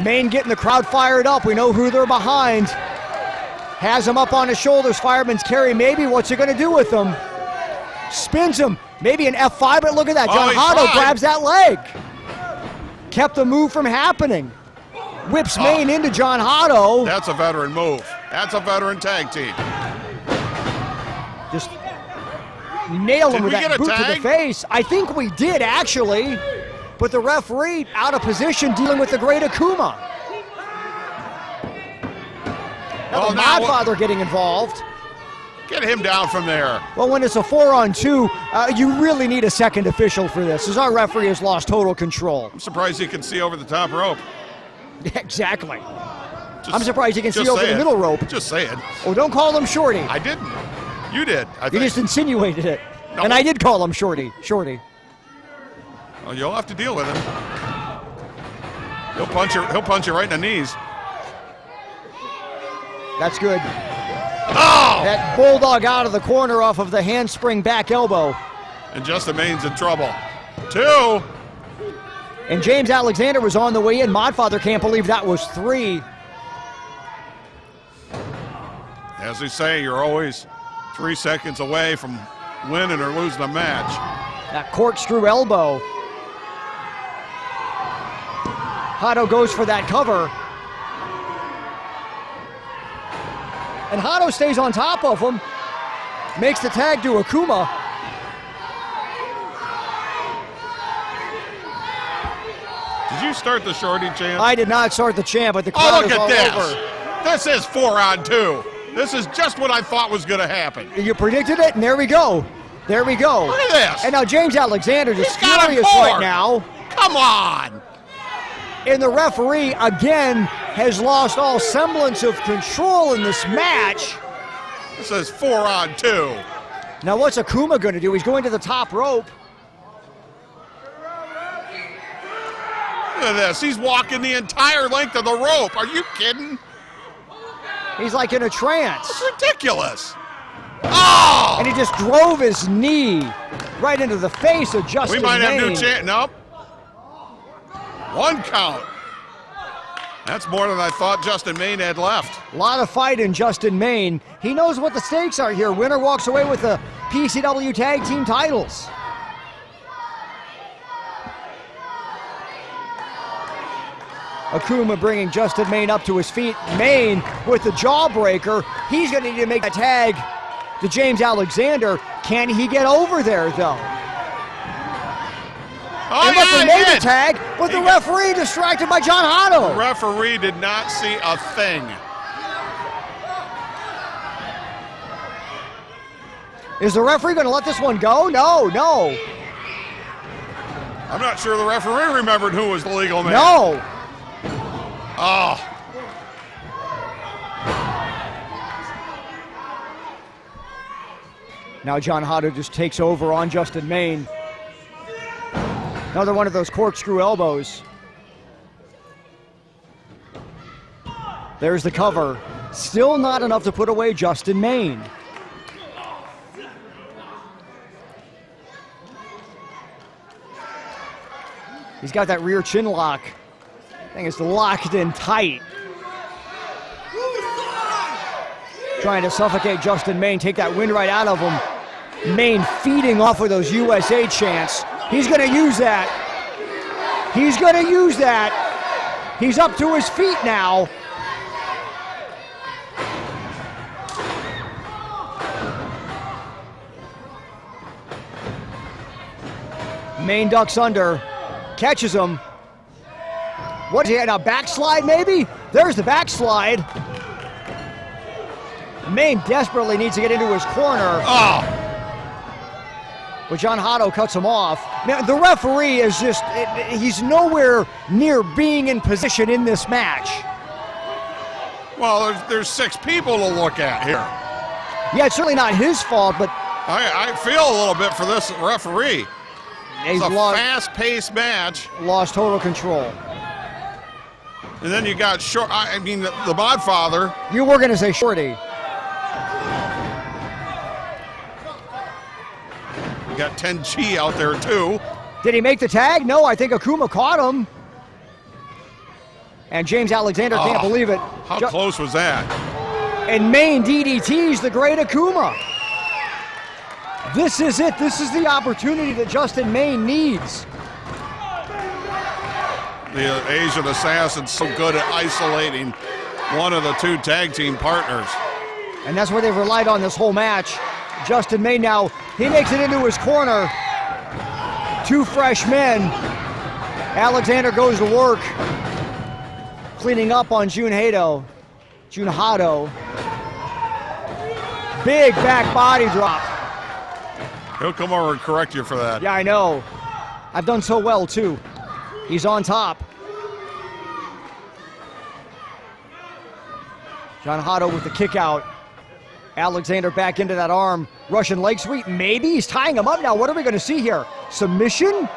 Speaker 4: Maine getting the crowd fired up. We know who they're behind. Has him up on his shoulders, fireman's carry. Maybe what's he gonna do with him? Spins him, maybe an F5, but look at that. John Hotto grabs that leg. Kept the move from happening. Whips Maine into John Hotto.
Speaker 2: That's a veteran move. That's a veteran tag team.
Speaker 4: Just nailed him with that boot to the
Speaker 2: tag?
Speaker 4: face. I think we did, actually. But the referee out of position dealing with the Great Akuma. Now the Modfather getting involved.
Speaker 2: Get him down from there.
Speaker 4: Well, when it's a 4-on-2, you really need a second official for this, as our referee has lost total control.
Speaker 2: I'm surprised he can see over the top rope.
Speaker 4: Exactly. I'm surprised he can see over the middle rope.
Speaker 2: Just say it.
Speaker 4: Oh, don't call him Shorty.
Speaker 2: I didn't. You did, I think.
Speaker 4: You just insinuated it.
Speaker 2: No.
Speaker 4: And I did call him Shorty.
Speaker 2: Well, you'll have to deal with it. He'll punch you right in the knees.
Speaker 4: That's good.
Speaker 2: Oh!
Speaker 4: That bulldog out of the corner off of the handspring back elbow.
Speaker 2: And Justin Maine's in trouble. 2.
Speaker 4: And James Alexander was on the way in. Modfather can't believe that was 3.
Speaker 2: As they say, you're always 3 seconds away from winning or losing a match.
Speaker 4: That corkscrew elbow. Hotto goes for that cover. And Hotto stays on top of him. Makes the tag to Akuma.
Speaker 2: Did you start the Shorty chant?
Speaker 4: I did not start the chant, but the crowd
Speaker 2: look
Speaker 4: is all
Speaker 2: at
Speaker 4: over.
Speaker 2: this. This is 4-on-2. This is just what I thought was going to happen.
Speaker 4: You predicted it, and there we go. There we go.
Speaker 2: Look at this.
Speaker 4: And now James Alexander just
Speaker 2: got him
Speaker 4: furious
Speaker 2: 4.
Speaker 4: right now.
Speaker 2: Come on.
Speaker 4: And the referee, again, has lost all semblance of control in this match.
Speaker 2: This is 4-on-2.
Speaker 4: Now what's Akuma going to do? He's going to the top rope.
Speaker 2: Look at this. He's walking the entire length of the rope. Are you kidding?
Speaker 4: He's like in a trance.
Speaker 2: It's ridiculous. Oh!
Speaker 4: And he just drove his knee right into the face of Justin
Speaker 2: We might have
Speaker 4: Maine.
Speaker 2: new chant. Nope. 1 count. That's more than I thought Justin Maine had left.
Speaker 4: A lot of fight in Justin Maine. He knows what the stakes are here. Winner walks away with the PCW Tag Team titles. Akuma bringing Justin Maine up to his feet. Maine with the jawbreaker. He's going to need to make a tag to James Alexander. Can he get over there, though?
Speaker 2: Oh,
Speaker 4: and
Speaker 2: yeah,
Speaker 4: he made the tag, but the referee distracted by John Hotto.
Speaker 2: The referee did not see a thing.
Speaker 4: Is the referee going to let this one go? No.
Speaker 2: I'm not sure the referee remembered who was the legal man.
Speaker 4: No.
Speaker 2: Oh.
Speaker 4: Now John Hotto just takes over on Justin Main. Another one of those corkscrew elbows. There's the cover. Still not enough to put away Justin Main. He's got that rear chin lock. Thing is locked in tight. Trying to suffocate Justin Main, take that wind right out of him. Main feeding off of those USA chants. He's gonna use that. He's gonna use that. He's up to his feet now. Main ducks under, catches him. What's he had, a backslide maybe? There's the backslide. Main desperately needs to get into his corner.
Speaker 2: Oh.
Speaker 4: But John Hotto cuts him off. Now, the referee is just, he's nowhere near being in position in this match.
Speaker 2: Well, there's 6 people to look at here.
Speaker 4: Yeah, it's certainly not his fault, but
Speaker 2: I feel a little bit for this referee. It's a fast-paced match.
Speaker 4: Lost total control.
Speaker 2: And then you got Short. I mean, the Modfather.
Speaker 4: You were going to say Shorty.
Speaker 2: You got Tenchi out there too.
Speaker 4: Did he make the tag? No, I think Akuma caught him. And James Alexander can't believe it.
Speaker 2: How close was that?
Speaker 4: And Main DDTs the great Akuma. This is it. This is the opportunity that Justin Main needs.
Speaker 2: The Asian Assassin's so good at isolating one of the 2 tag team partners.
Speaker 4: And that's where they've relied on this whole match. Justin Main now, he makes it into his corner. 2 fresh men. Alexander goes to work, cleaning up on Jun Hado. Big back body drop.
Speaker 2: He'll come over and correct you for that.
Speaker 4: Yeah, I know. I've done so well, too. He's on top. John Hotto with the kick out. Alexander back into that arm. Russian leg sweep, maybe? He's tying him up now. What are we going to see here? Submission?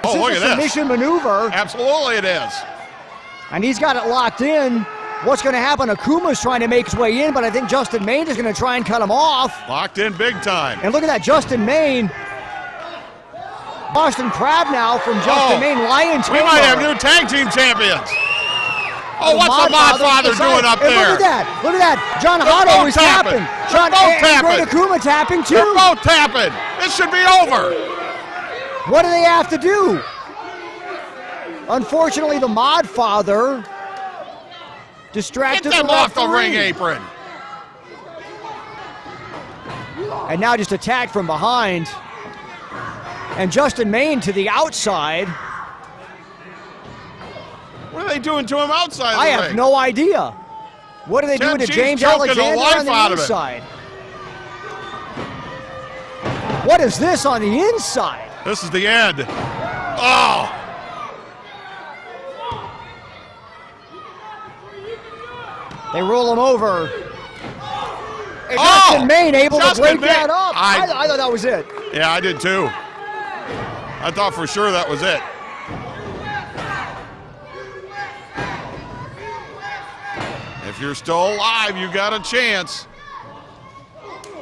Speaker 2: Oh, look at this.
Speaker 4: Submission maneuver.
Speaker 2: Absolutely it is.
Speaker 4: And he's got it locked in. What's going to happen? Akuma's trying to make his way in, but I think Justin Main is going to try and cut him off.
Speaker 2: Locked in big time.
Speaker 4: And look at that, Justin Main. Boston Crab now from Justin Main. Lion Tamer.
Speaker 2: We might have new tag team champions. Oh, what's the Modfather doing up there?
Speaker 4: Look at that. Look at that. John Hotto is tapping.
Speaker 2: They're both tapping.
Speaker 4: Great Akuma tapping too.
Speaker 2: They're both tapping. This should be over.
Speaker 4: What do they have to do? Unfortunately, the Modfather distracted
Speaker 2: Get them off the ring apron.
Speaker 4: And now just attacked from behind. And Justin Main to the outside.
Speaker 2: What are they doing to him outside the
Speaker 4: I
Speaker 2: ring?
Speaker 4: have no idea. What are they doing to James Alexander on the inside? What is this on the inside?
Speaker 2: This is the end. Oh!
Speaker 4: They roll him over. And Justin Main able to break that up. I thought that was it.
Speaker 2: Yeah, I did too. I thought for sure that was it. If you're still alive, you got a chance.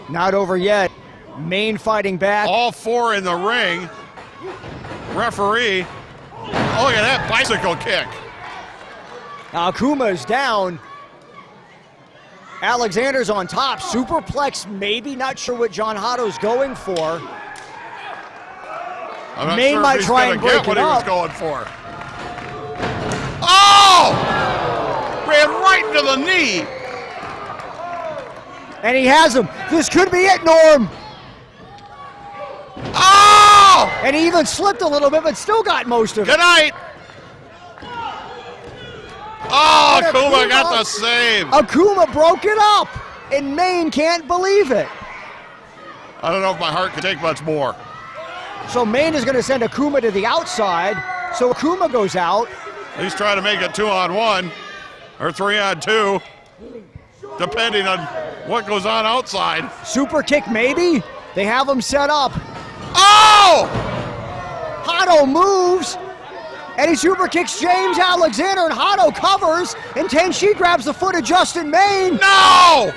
Speaker 4: Not over yet. Main fighting back.
Speaker 2: All 4 in the ring. Referee. Oh, look at that bicycle kick.
Speaker 4: Now Akuma's down. Alexander's on top. Superplex maybe. Not sure what John Hotto's going for.
Speaker 2: I'm not
Speaker 4: Main
Speaker 2: sure
Speaker 4: might
Speaker 2: if he's
Speaker 4: try
Speaker 2: gonna
Speaker 4: and break
Speaker 2: get what
Speaker 4: it
Speaker 2: he was
Speaker 4: up.
Speaker 2: going for. Oh! Ran right into the knee.
Speaker 4: And he has him. This could be it, Norm.
Speaker 2: Oh!
Speaker 4: And he even slipped a little bit, but still got most of it.
Speaker 2: Good night. Oh, Akuma got the save.
Speaker 4: Akuma broke it up, and Main can't believe it.
Speaker 2: I don't know if my heart could take much more.
Speaker 4: So Maine is going to send Akuma to the outside. So Akuma goes out.
Speaker 2: He's trying to make it 2-on-1 or 3-on-2, depending on what goes on outside.
Speaker 4: Super kick maybe? They have him set up.
Speaker 2: Oh!
Speaker 4: Hato moves, and he super kicks James Alexander, and Hato covers, and Tenshi grabs the foot of Justin Maine.
Speaker 2: No!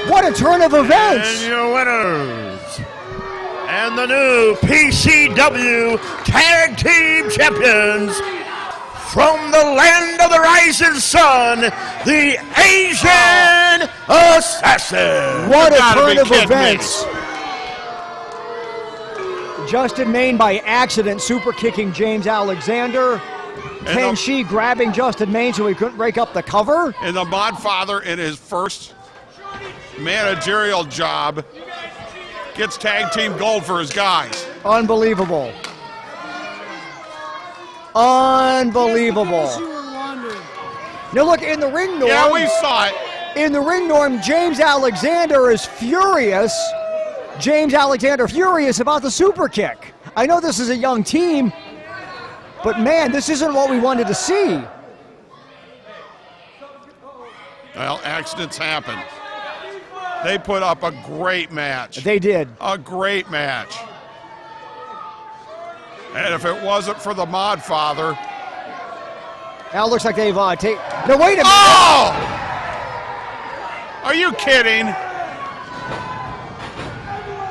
Speaker 4: What a turn of events!
Speaker 16: And your winners, and the new PCW Tag Team Champions, from the land of the rising sun, the Asian Assassin.
Speaker 4: What a turn of events! Justin Maine by accident super kicking James Alexander. Tenshi grabbing Justin Maine so he couldn't break up the cover.
Speaker 2: And the Modfather in his first managerial job gets tag team gold for his guys.
Speaker 4: Unbelievable. Unbelievable. Now look, in the ring, Norm.
Speaker 2: Yeah, we saw it.
Speaker 4: In the ring, Norm, James Alexander is furious. James Alexander furious about the super kick. I know this is a young team, but man, this isn't what we wanted to see.
Speaker 2: Well, accidents happen. They put up a great match.
Speaker 4: They did.
Speaker 2: A great match. And if it wasn't for the Modfather.
Speaker 4: Now it looks like they've taken. No, wait a minute.
Speaker 2: Oh! Are you kidding?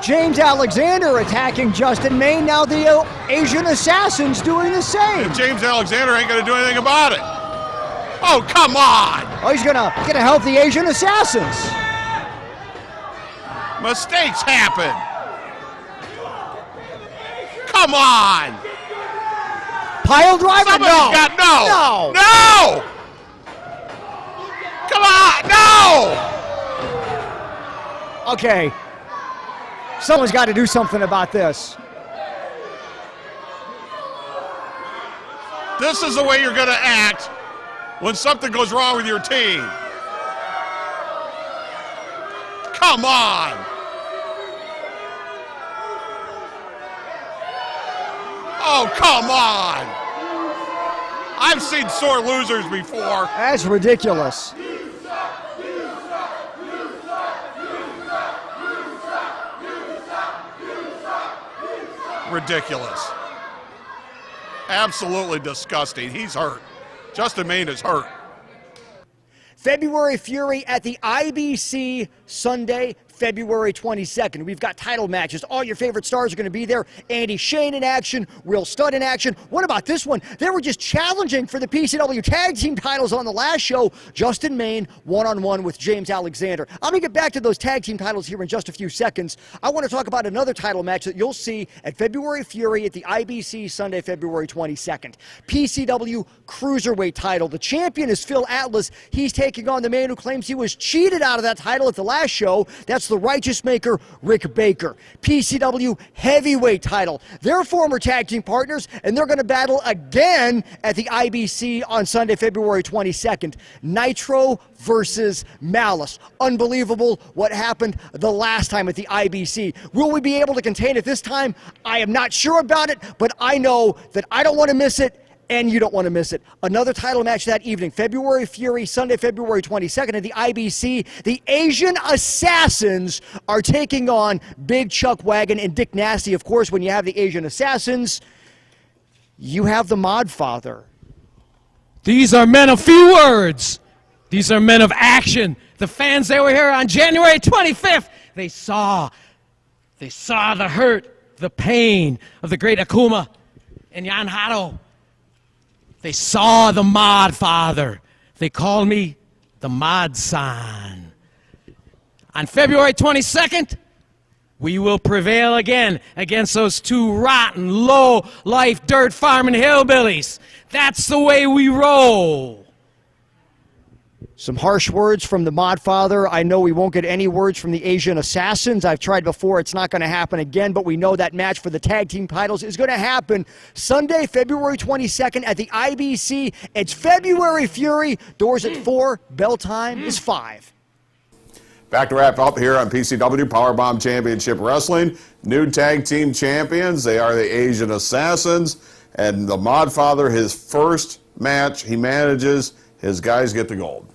Speaker 4: James Alexander attacking Justin Maine. Now the Asian Assassin's doing the same.
Speaker 2: And James Alexander ain't going to do anything about it. Oh, come on.
Speaker 4: Oh, he's gonna help the Asian Assassins.
Speaker 2: Mistakes happen. Come on.
Speaker 4: Pile driver?
Speaker 2: Somebody's got no. No. Come on. No.
Speaker 4: Okay. Someone's got to do something about this.
Speaker 2: This is the way you're going to act when something goes wrong with your team. Come on. Oh, come on. I've seen sore losers before.
Speaker 4: That's ridiculous.
Speaker 2: Ridiculous. Absolutely disgusting. He's hurt. Justin Maine is hurt.
Speaker 4: February Fury at the IBC Sunday, February 22nd. We've got title matches. All your favorite stars are going to be there. Andy Shane in action, Real Stud in action. What about this one? They were just challenging for the PCW Tag Team titles on the last show. Justin Maine, one-on-one with James Alexander. I'm going to get back to those tag team titles here in just a few seconds. I want to talk about another title match that you'll see at February Fury at the IBC Sunday, February 22nd. PCW Cruiserweight title. The champion is Phil Atlas. He's taking on the man who claims he was cheated out of that title at the last show. That's the Righteous Maker, Rick Baker. PCW Heavyweight title. They're former tag team partners, and they're going to battle again at the IBC on Sunday, February 22nd. Nitro versus Malice. Unbelievable what happened the last time at the IBC. Will we be able to contain it this time? I am not sure about it, but I know that I don't want to miss it, and you don't want to miss it. Another title match that evening, February Fury, Sunday, February 22nd at the IBC. The Asian Assassins are taking on Big Chuck Wagon and Dick Nasty. Of course, when you have the Asian Assassins, you have the Modfather.
Speaker 7: These are men of few words. These are men of action. The fans, they were here on January 25th. They saw the hurt, the pain of the great Akuma and Jan Hato. They saw the Modfather. They call me the Mod-san. On February 22nd, we will prevail again against those two rotten, low-life, dirt-farming hillbillies. That's the way we roll.
Speaker 4: Some harsh words from the Modfather. I know we won't get any words from the Asian Assassins. I've tried before. It's not going to happen again, but we know that match for the tag team titles is going to happen Sunday, February 22nd at the IBC. It's February Fury. Doors at 4. Bell time is 5.
Speaker 2: Back to wrap up here on PCW PowerBomb Championship Wrestling. New tag team champions. They are the Asian Assassins. And the Modfather, his first match he manages, his guys get the gold.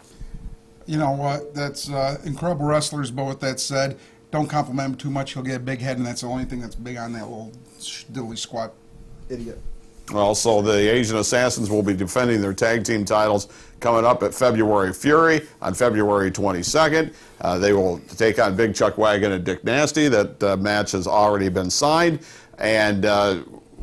Speaker 3: You know what? That's incredible wrestlers, but with that said, don't compliment him too much. He'll get a big head, and that's the only thing that's big on that little diddly squat idiot.
Speaker 2: Also, the Asian Assassins will be defending their tag team titles coming up at February Fury on February 22nd. They will take on Big Chuck Wagon and Dick Nasty. That match has already been signed. And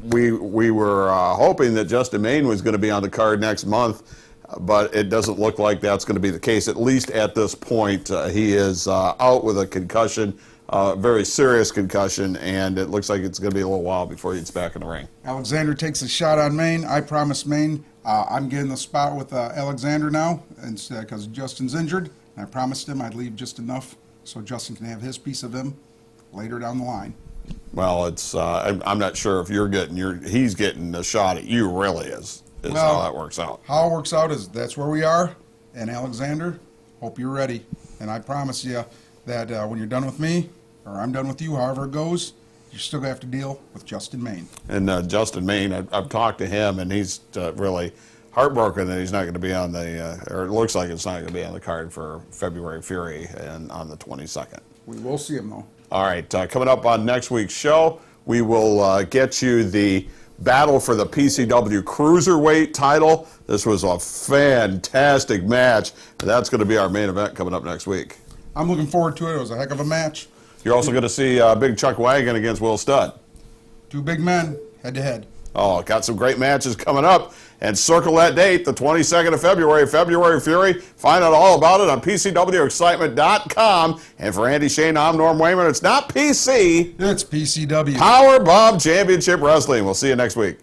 Speaker 2: we were hoping that Justin Maine was going to be on the card next month, but it doesn't look like that's going to be the case, at least at this point. He is out with a concussion. Very serious concussion, and it looks like it's going to be a little while before he gets back in the ring.
Speaker 3: Alexander takes a shot on Maine. I promised Maine I'm getting the spot with Alexander now, because Justin's injured. And I promised him I'd leave just enough so Justin can have his piece of him later down the line.
Speaker 2: Well, it's I'm not sure if he's getting a shot at you. Really is how that works out.
Speaker 3: How it works out is that's where we are, and Alexander, hope you're ready. And I promise you that when you're done with me, or I'm done with you, however it goes, you're still going to have to deal with Justin Maine.
Speaker 2: And Justin Maine, I've talked to him, and he's really heartbroken that he's not going to be on or it looks like it's not going to be on the card for February Fury and on the 22nd.
Speaker 3: We will see him, though.
Speaker 2: All right, coming up on next week's show, we will get you the battle for the PCW Cruiserweight title. This was a fantastic match. That's going to be our main event coming up next week.
Speaker 3: I'm looking forward to it. It was a heck of a match.
Speaker 2: You're also going to see Big Chuck Wagon against Will Studd.
Speaker 3: Two big men, head-to-head.
Speaker 2: Oh, got some great matches coming up. And circle that date, the 22nd of February, February Fury. Find out all about it on PCWExcitement.com. And for Andy Shane, I'm Norm Wayman. It's not PC.
Speaker 3: It's PCW.
Speaker 2: PowerBomb Championship Wrestling. We'll see you next week.